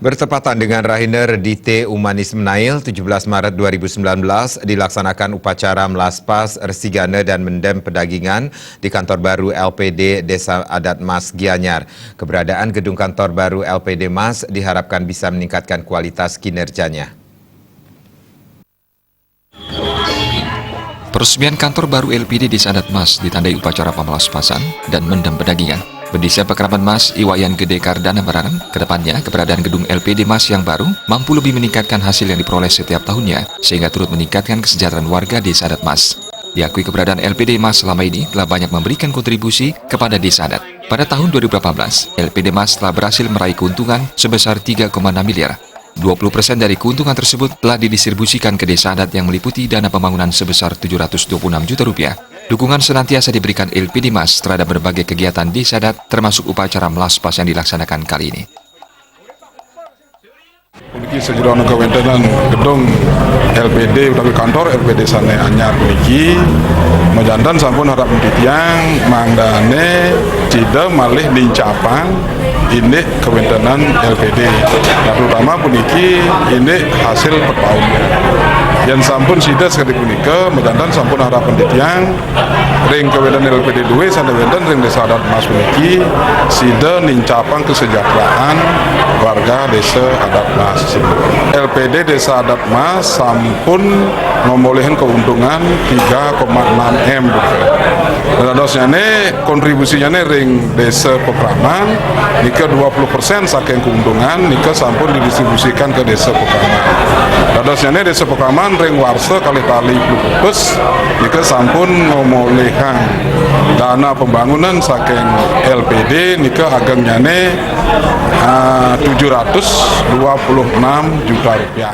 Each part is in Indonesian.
Bertepatan dengan Raihner Dite Umanis Menail, 17 Maret 2019 dilaksanakan upacara melaspas, resigane dan mendem pedagingan di kantor baru LPD Desa Adat Mas Gianyar. Keberadaan gedung kantor baru LPD Mas diharapkan bisa meningkatkan kualitas kinerjanya. Peresmian kantor baru LPD Desa Adat Mas ditandai upacara pemelaspasan dan mendem pedagingan. Bendesa Pekraman Mas Iwayan Gede Kardana berharap kedepannya keberadaan gedung LPD Mas yang baru mampu lebih meningkatkan hasil yang diperoleh setiap tahunnya sehingga turut meningkatkan kesejahteraan warga Desa Adat Mas. Diakui keberadaan LPD Mas selama ini telah banyak memberikan kontribusi kepada Desa Adat. Pada tahun 2018, LPD Mas telah berhasil meraih keuntungan sebesar 3,6 miliar. 20% dari keuntungan tersebut telah didistribusikan ke Desa Adat yang meliputi dana pembangunan sebesar 726 juta rupiah. Dukungan senantiasa diberikan LPD Mas terhadap berbagai kegiatan Desa Adat, termasuk upacara melaspas yang dilaksanakan kali ini. Puniki sejuruan kewentenan gedung LPD utawi kantor LPD Sane Anyar puniki majandan sampun harap titiang mangdane cida malih nincapang ini kewentenan LPD. Nah, terutama puniki ini hasil perpaun. Yang sampun sida sekali punika majandan sampun harap titiang ring kewentenan LPD 2 sane wenten ring Desa Adat Mas puniki sida nincapang kesejahteraan warga Desa Adat Mas. LPD Desa Adat Mas sampun ngomolehin keuntungan 3,6 M. Dan adosnya ini kontribusinya ini ring Desa Pekraman nika 20% saking keuntungan nika sampun didistribusikan ke Desa Pekraman. Adosnya ini Desa Pekraman ring warsa kali tali plus nika sampun ngomolehan dana pembangunan saking LPD nika agengnya ini 726 juta rupiah.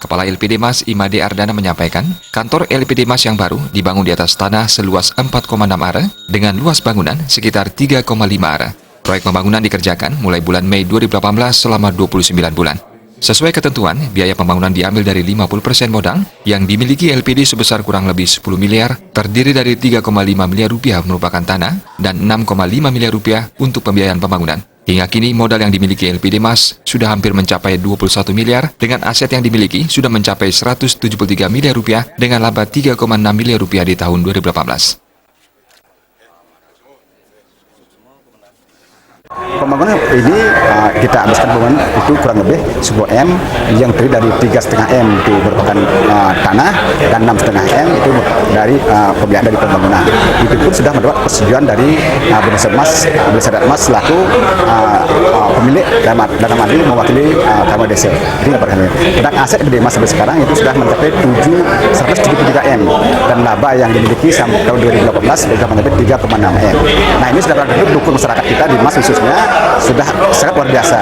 Kepala LPD Mas Imade Ardana menyampaikan, kantor LPD Mas yang baru dibangun di atas tanah seluas 4,6 are dengan luas bangunan sekitar 3,5 are. Proyek pembangunan dikerjakan mulai bulan Mei 2018 selama 29 bulan. Sesuai ketentuan, biaya pembangunan diambil dari 50% modal yang dimiliki LPD sebesar kurang lebih 10 miliar, terdiri dari 3,5 miliar rupiah merupakan tanah dan 6,5 miliar rupiah untuk pembiayaan pembangunan. Hingga kini modal yang dimiliki LPD Mas sudah hampir mencapai 21 miliar dengan aset yang dimiliki sudah mencapai 173 miliar rupiah dengan laba 3,6 miliar rupiah di tahun 2018. Pembangunan ini kita habiskan pembangunan itu kurang lebih 10 M yang terdiri dari 3,5 M itu merupakan tanah dan 6,5 M itu dari pembiayaan dari pembangunan. Itu pun sudah mendapat persetujuan dari Bendesa Adat Mas selaku pemilik dana mandiri mewakili Kamar Desa. Dan aset BD Mas sampai sekarang itu sudah mencapai 173 M dan laba yang dimiliki sampai tahun 2018 sudah mencapai 3,6 M. Nah, ini sudah berarti dukung masyarakat kita di Mas khususnya sudah sangat luar biasa.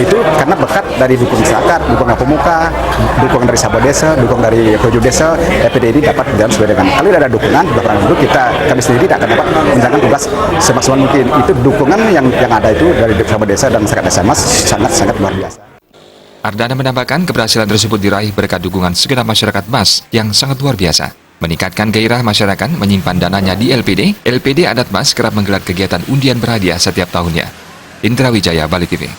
Itu karena berkat dari dukung masyarakat, dukungan pemuka, dukungan dari sahabat desa, dukungan dari projo desa, LPD ini dapat berjalan sesuai dengan. Kalau ada dukungan, kami sendiri tidak akan dapat menjalankan tugas semaksimal mungkin. Itu dukungan yang ada itu dari sahabat desa dan masyarakat desa Mas sangat luar biasa. Ardana menambahkan keberhasilan tersebut diraih berkat dukungan segenap masyarakat Mas yang sangat luar biasa. Meningkatkan gairah masyarakat menyimpan dananya di LPD Adat Mas kerap menggelar kegiatan undian berhadiah setiap tahunnya. Indra Wijaya, Bali TV.